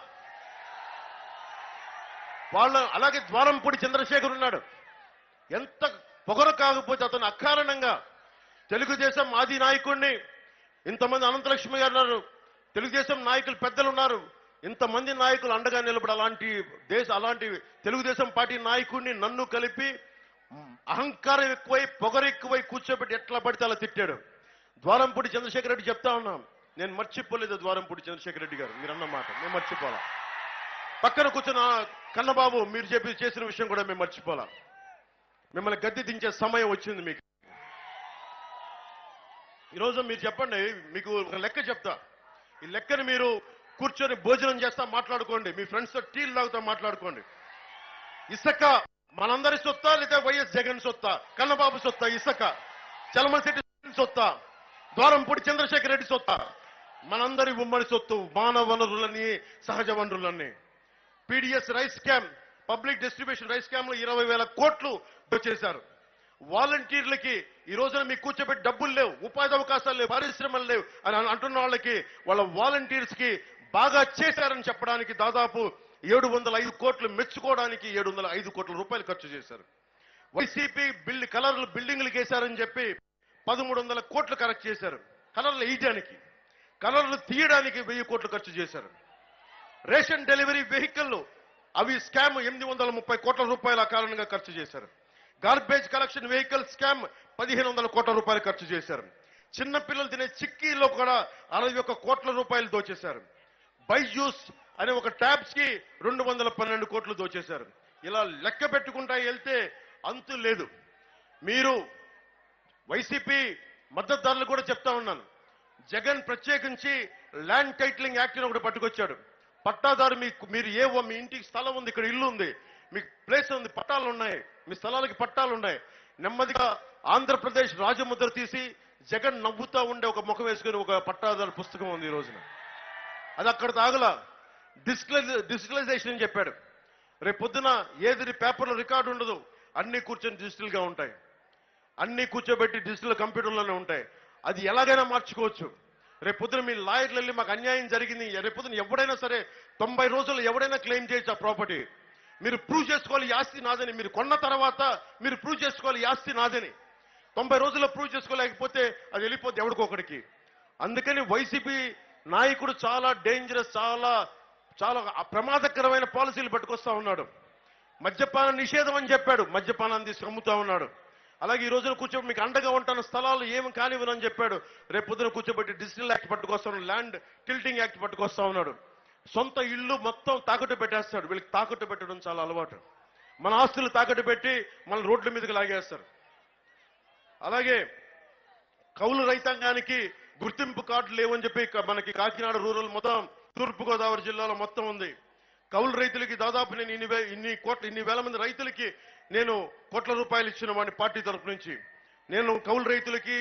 అలాగే ద్వారంపూడి చంద్రశేఖర్ ఉన్నాడు. ఎంత పొగరు కాకపోతే అతను అకారణంగా తెలుగుదేశం ఆది నాయకుడిని, ఇంతమంది అనంతలక్ష్మి గారు ఉన్నారు, తెలుగుదేశం నాయకులు పెద్దలు ఉన్నారు, ఇంతమంది నాయకులు అండగా నిలబడి అలాంటి తెలుగుదేశం పార్టీ నాయకుడిని నన్ను కలిపి అహంకారం ఎక్కువై పొగరు ఎక్కువై కూర్చోబెట్టి ఎట్లా పడితే అలా తిట్టాడు. ద్వారంపూడి చంద్రశేఖర్ రెడ్డి చెప్తా ఉన్నాం, నేను మర్చిపోలేదు ద్వారంపూడి చంద్రశేఖర్ రెడ్డి గారు మీరు అన్నమాట, మేము మర్చిపోలా. పక్కన కూర్చున్న కన్నబాబు మీరు చేసిన విషయం కూడా మేము మర్చిపోలా. మిమ్మల్ని గద్దె దించే సమయం వచ్చింది మీకు. ఈరోజు మీరు చెప్పండి, మీకు ఒక లెక్క చెప్తా. ఈ లెక్కని మీరు కూర్చొని భోజనం చేస్తా మాట్లాడుకోండి, మీ ఫ్రెండ్స్తో టీలు తాగుతా మాట్లాడుకోండి. ఇసుక మనందరి సొత్తా లేదా వైఎస్ జగన్ సొత్తా? కన్నబాబు సొత్తా ఇసుక? చలమశెట్టి సొత్తా? ద్వారంపూడి చంద్రశేఖర్ రెడ్డి సొత్తా? మనందరి ఉమ్మడి సొత్తు, మానవ వనరులని సహజ వనరులన్నీ. PDS rice scam, public distribution rice scam లో 20,000 కోట్లు దోచేశారు. వాలంటీర్లకి ఈ రోజున మీకు కూర్చోబెట్టి డబ్బులు లేవు, ఉపాధి అవకాశాలు లేవు, పరిశ్రమలు లేవు అని అంటున్న వాళ్ళకి వాళ్ళ వాలంటీర్స్ కి బాగా చేశారని చెప్పడానికి దాదాపు 705 కోట్లు, మెచ్చుకోవడానికి 705 కోట్ల రూపాయలు ఖర్చు చేశారు. వైసీపీ కలర్లు బిల్డింగ్లు వేశారని చెప్పి 1300 కోట్లు కరెక్ట్ చేశారు. కలర్లు వేయడానికి, కలర్లు తీయడానికి 1000 కోట్లు ఖర్చు చేశారు. రేషన్ డెలివరీ వెహికల్లు అవి స్కామ్ 830 కోట్ల రూపాయల కారణంగా ఖర్చు చేశారు. గార్బేజ్ కలెక్షన్ వెహికల్ స్కామ్ 1500 కోట్ల రూపాయలు ఖర్చు చేశారు. చిన్న పిల్లలు తినే చిక్కీలో కూడా 61 కోట్ల రూపాయలు దోచేశారు. బైజూస్ అనే ఒక ట్యాబ్స్ కి 212 కోట్లు దోచేశారు. ఇలా లెక్క పెట్టుకుంటా వెళ్తే అంతు లేదు. మీరు వైసీపీ మద్దతుదారులు కూడా చెప్తా ఉన్నాను, జగన్ ప్రత్యేకించి ల్యాండ్ టైటిలింగ్ యాక్ట్ ఒకటి పట్టుకొచ్చాడు. పట్టాదారు మీరు మీ ఇంటికి స్థలం ఉంది, ఇక్కడ ఇల్లు ఉంది, మీకు ప్లేస్ ఉంది, పట్టాలు ఉన్నాయి, మీ స్థలాలకి పట్టాలు ఉన్నాయి. నెమ్మదిగా ఆంధ్రప్రదేశ్ రాజముద్ర తీసి జగన్ నవ్వుతా ఉండే ఒక ముఖం వేసుకుని ఒక పట్టాదారు పుస్తకం ఉంది ఈ రోజున. అది అక్కడ తాగలా. డిజిటలైజేషన్ అని చెప్పాడు. రేపు పొద్దున ఏది పేపర్లో రికార్డు ఉండదు, అన్ని కూర్చొని డిజిటల్ గా ఉంటాయి, అన్ని కూర్చోబెట్టి డిజిటల్ కంప్యూటర్లోనే ఉంటాయి. అది ఎలాగైనా మార్చుకోవచ్చు. రేపు పొద్దున మీ లాయర్లు వెళ్ళి మాకు అన్యాయం జరిగింది, రేపు పొద్దున ఎవడైనా సరే 90 రోజులు ఎవడైనా క్లెయిమ్ చేయొచ్చు ఆ ప్రాపర్టీ. మీరు ప్రూవ్ చేసుకోవాలి ఈ ఆస్తి నాదని. మీరు కొన్న తర్వాత మీరు ప్రూవ్ చేసుకోవాలి ఈ ఆస్తి నాదని. 90 రోజుల్లో ప్రూవ్ చేసుకోలేకపోతే అది వెళ్ళిపోతే ఎవడికొకడికి. అందుకని వైసీపీ నాయకుడు చాలా డేంజరస్, చాలా చాలా ప్రమాదకరమైన పాలసీలు పట్టుకొస్తా ఉన్నాడు. మద్యపాన నిషేధం అని చెప్పాడు, మద్యపానాన్ని తీసుకు అమ్ముతా ఉన్నాడు. అలాగే ఈ రోజున కూర్చోబెట్టి మీకు అండగా ఉంటాను, స్థలాలు ఏమి కానివ్వనని చెప్పాడు. రేపు పొద్దున కూర్చోబెట్టి డిజిటల్ యాక్ట్ పట్టుకొస్తా ఉన్నాడు, ల్యాండ్ టిల్టింగ్ యాక్ట్ పట్టుకొస్తా ఉన్నాడు. సొంత ఇల్లు మొత్తం తాకట్టు పెట్టేస్తాడు. వీళ్ళకి తాకట్టు పెట్టడం చాలా అలవాటు. మన ఆస్తులు తాకట్టు పెట్టి మన రోడ్ల మీదకి లాగేస్తారు. అలాగే కౌలు రైతాంగానికి గుర్తింపు కార్డులు లేవని చెప్పి మనకి కాకినాడ రూరల్ మొత్తం తూర్పుగోదావరి జిల్లాలో మొత్తం ఉంది. కౌలు రైతులకి దాదాపు నేను ఇన్ని వేల మంది రైతులకి నేను కోట్ల రూపాయలు ఇచ్చిన వాడిని పార్టీ తరఫు నుంచి. నేను కౌలు రైతులకి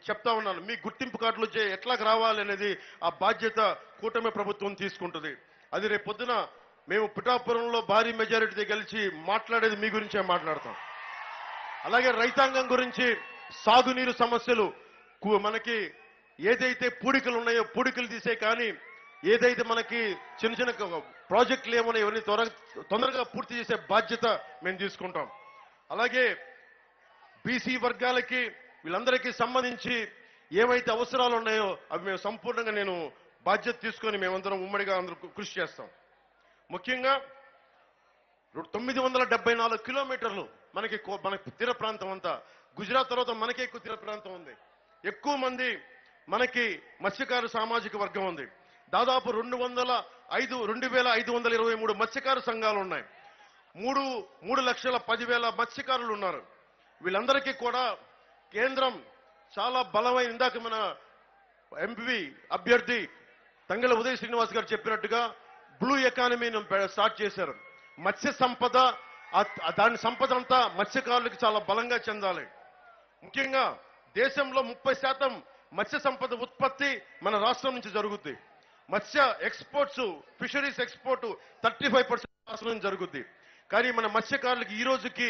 చెప్తా ఉన్నాను, మీ గుర్తింపు కార్డులు ఎట్లా రావాలి అనేది ఆ బాధ్యత కూటమి ప్రభుత్వం తీసుకుంటుంది. అది రేపు పొద్దున మేము పిఠాపురంలో భారీ మెజారిటీతో గెలిచి మాట్లాడేది మీ గురించే మాట్లాడతాం. అలాగే రైతాంగం గురించి సాగునీరు సమస్యలు మనకి ఏదైతే పూడికలు ఉన్నాయో పూడికలు తీసే, కానీ ఏదైతే మనకి చిన్న చిన్న ప్రాజెక్టులు ఏమన్నా ఇవన్నీ తొందరగా పూర్తి చేసే బాధ్యత మేము తీసుకుంటాం. అలాగే బీసీ వర్గాలకి వీళ్ళందరికీ సంబంధించి ఏమైతే అవసరాలు ఉన్నాయో అవి మేము సంపూర్ణంగా నేను బాధ్యత తీసుకొని మేమందరం ఉమ్మడిగా అందరూ కృషి చేస్తాం. ముఖ్యంగా 974 కిలోమీటర్లు మనకి తీర ప్రాంతం అంతా. గుజరాత్ తర్వాత మనకే ఎక్కువ తీర ప్రాంతం ఉంది. ఎక్కువ మంది మనకి మత్స్యకారు సామాజిక వర్గం ఉంది. దాదాపు 2,523 మత్స్యకారు సంఘాలు ఉన్నాయి. 3,10,000 మత్స్యకారులు ఉన్నారు. వీళ్ళందరికీ కూడా కేంద్రం చాలా బలమైన, ఇందాక మన ఎంపీ అభ్యర్థి తంగెళ్ల ఉదయ్ శ్రీనివాస్ గారు చెప్పినట్టుగా బ్లూ ఎకానమీని స్టార్ట్ చేశారు. మత్స్య సంపద దాని సంపద అంతా మత్స్యకారులకు చాలా బలంగా చెందాలి. ముఖ్యంగా దేశంలో 30% మత్స్య సంపద ఉత్పత్తి మన రాష్ట్రం నుంచి జరుగుద్ది. మత్స్య ఎక్స్పోర్ట్స్, ఫిషరీస్ ఎక్స్పోర్ట్ 35% రాష్ట్రం నుంచి జరుగుద్ది. కానీ మన మత్స్యకారులకు ఈ రోజుకి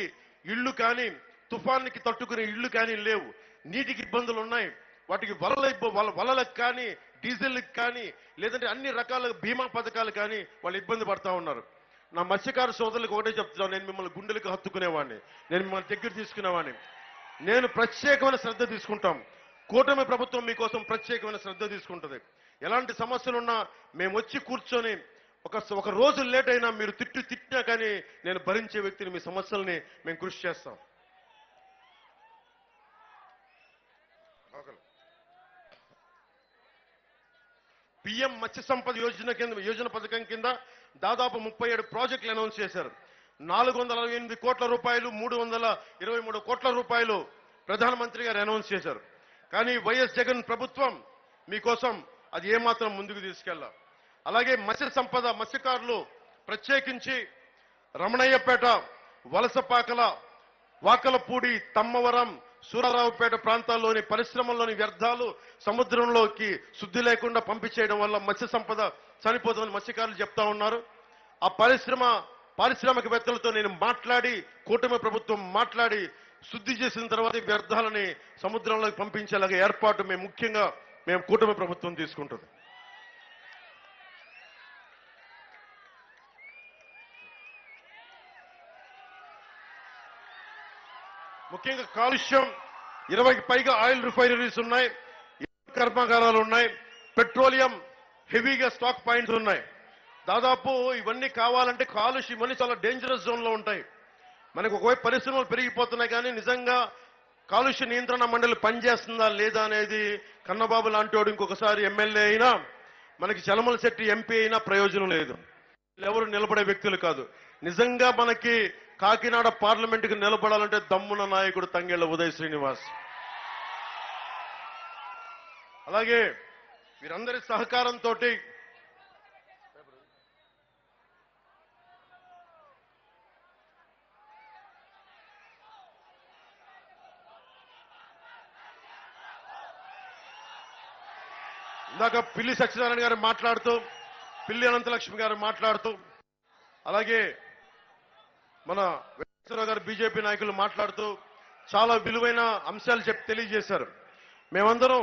ఇళ్లు కానీ, తుఫాన్కి తట్టుకునే ఇళ్లు కానీ లేవు. నీటికి ఇబ్బందులు ఉన్నాయి. వాటికి వలలకు కానీ, డీజిల్కి కానీ, లేదంటే అన్ని రకాల బీమా పథకాలు కానీ వాళ్ళు ఇబ్బంది పడతా ఉన్నారు. నా మత్స్యకారు సోదరులకు ఒకటే చెప్తున్నాను, నేను మిమ్మల్ని గుండెలకు హత్తుకునేవాడిని, నేను మిమ్మల్ని దగ్గర తీసుకునేవాడిని. నేను ప్రత్యేకమైన శ్రద్ధ తీసుకుంటాం. కూటమి ప్రభుత్వం మీకోసం ప్రత్యేకమైన శ్రద్ధ తీసుకుంటుంది. ఎలాంటి సమస్యలున్నా మేము వచ్చి కూర్చొని ఒక రోజు లేట్ అయినా మీరు తిట్టినా కానీ నేను భరించే వ్యక్తిని, మీ సమస్యల్ని మేము కృషి చేస్తాం. పిఎం మత్స్య సంపద యోజన పథకం కింద దాదాపు 37 ప్రాజెక్టులు అనౌన్స్ చేశారు. 448 కోట్ల రూపాయలు, 323 కోట్ల రూపాయలు ప్రధానమంత్రి గారు అనౌన్స్ చేశారు. కానీ వైఎస్ జగన్ ప్రభుత్వం మీకోసం అది ఏమాత్రం ముందుకు తీసుకెళ్ళాలి. అలాగే మత్స్య సంపద, మత్స్యకారులు ప్రత్యేకించి రమణయ్యపేట, వలసపాకల, వాకలపూడి, తమ్మవరం, సూరారావుపేట ప్రాంతాల్లోని పరిశ్రమల్లోని వ్యర్థాలు సముద్రంలోకి శుద్ధి లేకుండా పంపించేయడం వల్ల మత్స్య సంపద చనిపోతుందని మత్స్యకారులు చెప్తా ఉన్నారు. ఆ పారిశ్రామికవేత్తలతో నేను మాట్లాడి, కూటమి ప్రభుత్వం మాట్లాడి శుద్ధి చేసిన తర్వాత వ్యర్థాలని సముద్రంలోకి పంపించేలాగా ఏర్పాటు మేము కూటమి ప్రభుత్వం తీసుకుంటుంది. ముఖ్యంగా కాలుష్యం, 20కి పైగా ఆయిల్ రిఫైనరీస్ ఉన్నాయి, కర్మాగారాలు ఉన్నాయి, పెట్రోలియం హెవీగా స్టాక్ పాయింట్స్ ఉన్నాయి. దాదాపు ఇవన్నీ కావాలంటే కాలుష్యం ఇవన్నీ చాలా డేంజరస్ జోన్ లో ఉంటాయి. మనకు ఒకవైపు పరిశ్రమలు పెరిగిపోతున్నాయి, కానీ నిజంగా కాలుష్య నియంత్రణ మండలి పనిచేస్తుందా లేదా అనేది కన్నబాబు లాంటి ఇంకొకసారి ఎమ్మెల్యే అయినా, మనకి చలమల శెట్టి ఎంపీ అయినా ప్రయోజనం లేదు. ఎవరు నిలబడే వ్యక్తులు కాదు. నిజంగా మనకి కాకినాడ పార్లమెంటుకు నిలబడాలంటే దమ్మున నాయకుడు తంగెళ్ల ఉదయ్ శ్రీనివాస్. అలాగే వీరందరి సహకారంతో ఇందాక పిల్లి సత్యనారాయణ గారు మాట్లాడుతూ, పిల్లి అనంతలక్ష్మి గారు మాట్లాడుతూ, అలాగే మన వెంకటేశ్వరరావు గారు బీజేపీ నాయకులు మాట్లాడుతూ చాలా విలువైన అంశాలు తెలియజేశారు. మేమందరం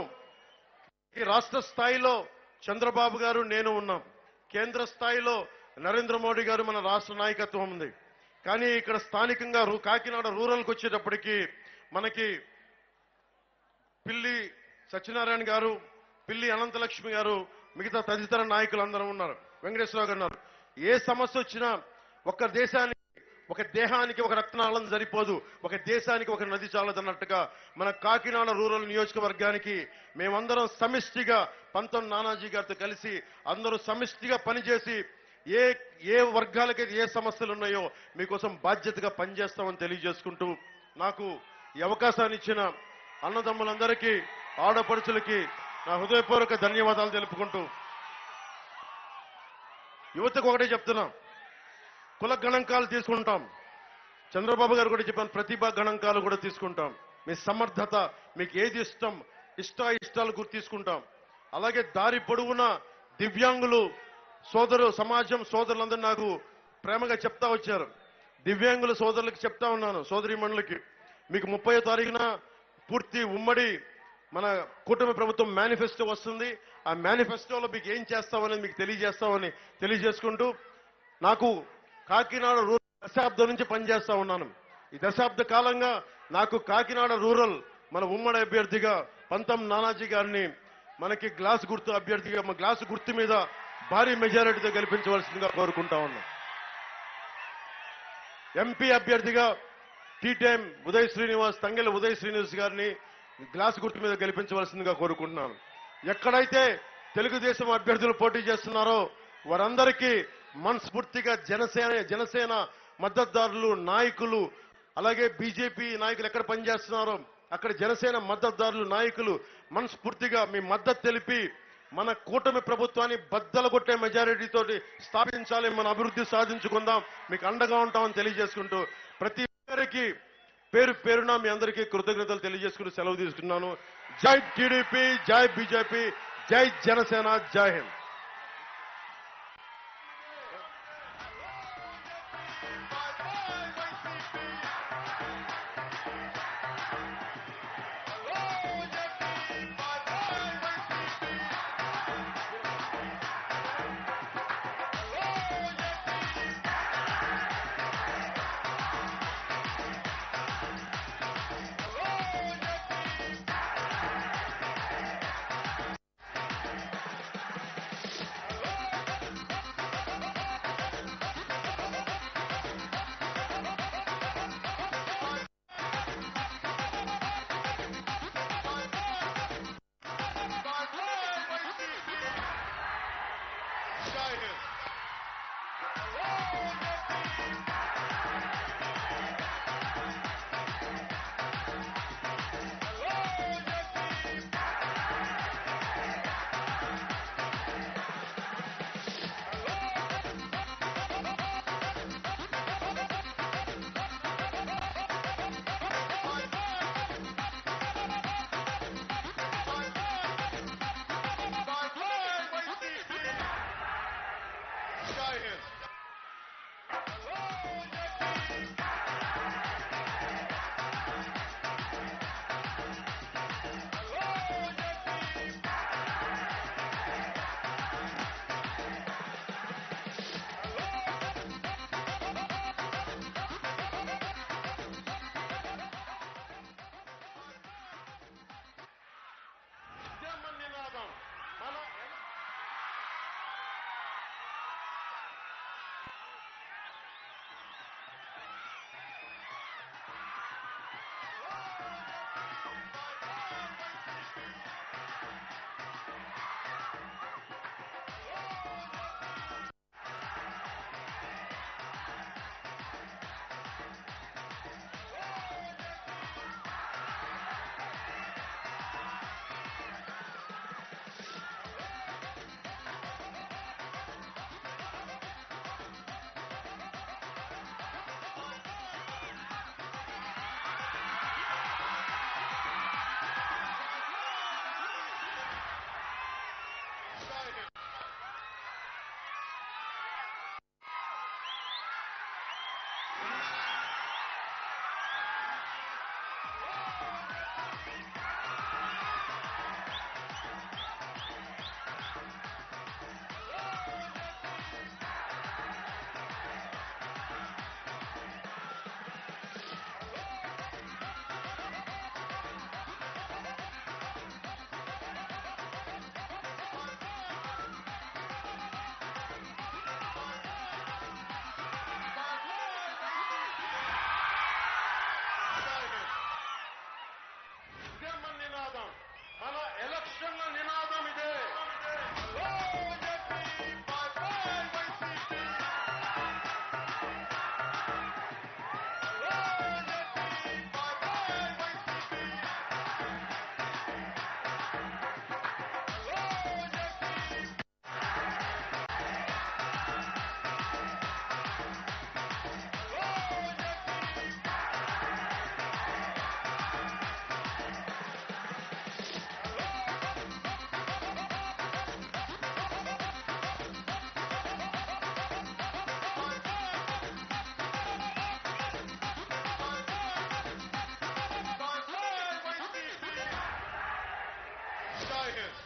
రాష్ట్ర స్థాయిలో చంద్రబాబు గారు, నేను ఉన్నాం. కేంద్ర స్థాయిలో నరేంద్ర మోడీ గారు, మన రాష్ట్ర నాయకత్వం ఉంది. కానీ ఇక్కడ స్థానికంగా కాకినాడ రూరల్కి వచ్చేటప్పటికి మనకి పిల్లి సత్యనారాయణ గారు, పిల్లి అనంతలక్ష్మి గారు, మిగతా తదితర నాయకులు అందరూ ఉన్నారు. వెంకటేశ్వరరావు గారు ఉన్నారు. ఏ సమస్య వచ్చినా ఒక దేహానికి ఒక రక్తనాళం సరిపోదు, ఒక దేశానికి ఒక నది చాలదన్నట్టుగా మన కాకినాడ రూరల్ నియోజకవర్గానికి మేమందరం సమిష్టిగా పంతం నానాజీ గారితో కలిసి అందరూ సమిష్టిగా పనిచేసి ఏ వర్గాలకైతే ఏ సమస్యలు ఉన్నాయో మీకోసం బాధ్యతగా పనిచేస్తామని తెలియజేసుకుంటూ, నాకు ఈ అవకాశాన్ని ఇచ్చిన అన్నదమ్ములందరికీ, ఆడపడుచులకి నా హృదయపూర్వక ధన్యవాదాలు తెలుపుకుంటూ, యువతకు ఒకటే చెప్తున్నా, కుల గణాంకాలు తీసుకుంటాం. చంద్రబాబు గారు కూడా చెప్పాను, ప్రతిభా గణాంకాలు కూడా తీసుకుంటాం. మీ సమర్థత, మీకు ఏది ఇష్టాలు గుర్తు తీసుకుంటాం. అలాగే దారి పొడవున దివ్యాంగులు సమాజం సోదరులందరూ నాకు ప్రేమగా చెప్తా వచ్చారు. దివ్యాంగుల సోదరులకు చెప్తా ఉన్నాను, సోదరీమణులకి, మీకు 30వ తారీఖున పూర్తి ఉమ్మడి మన కూటమి ప్రభుత్వం మేనిఫెస్టో వస్తుంది. ఆ మేనిఫెస్టోలో మీకు ఏం చేస్తామనేది మీకు తెలియజేసుకుంటూ, నాకు కాకినాడ రూరల్ దశాబ్దం నుంచి పనిచేస్తా ఉన్నాను. ఈ దశాబ్ద కాలంగా నాకు కాకినాడ రూరల్ మన ఉమ్మడి అభ్యర్థిగా పంతం నానాజీ గారిని మనకి గ్లాస్ గుర్తు మీద భారీ మెజారిటీతో గెలిపించవలసిందిగా కోరుకుంటా ఉన్నాం. ఎంపీ అభ్యర్థిగా టీటైం తంగెళ్ల ఉదయ్ శ్రీనివాస్ గారిని గ్లాస్ గుర్తు మీద గెలిపించవలసిందిగా కోరుకుంటున్నాను. ఎక్కడైతే తెలుగుదేశం అభ్యర్థులు పోటీ చేస్తున్నారో వారందరికీ మనస్ఫూర్తిగా జనసేన మద్దతుదారులు, నాయకులు, అలాగే బీజేపీ నాయకులు ఎక్కడ పనిచేస్తున్నారో అక్కడ జనసేన మద్దతుదారులు, నాయకులు మనస్ఫూర్తిగా మీ మద్దతు తెలిపి మన కూటమి ప్రభుత్వాన్ని బద్దలు కొట్టే మెజారిటీతో స్థాపించాలి, మన అభివృద్ధి సాధించుకుందాం, మీకు అండగా ఉంటామని తెలియజేసుకుంటూ ప్రతి ఒక్కరికి పేరు పేరున మీ అందరికీ కృతజ్ఞతలు తెలియజేసుకుని సెలవు తీసుకున్నాను. జై టీడీపీ, జై బీజేపీ, జై జనసేన, జై హింద్. Jai Hind.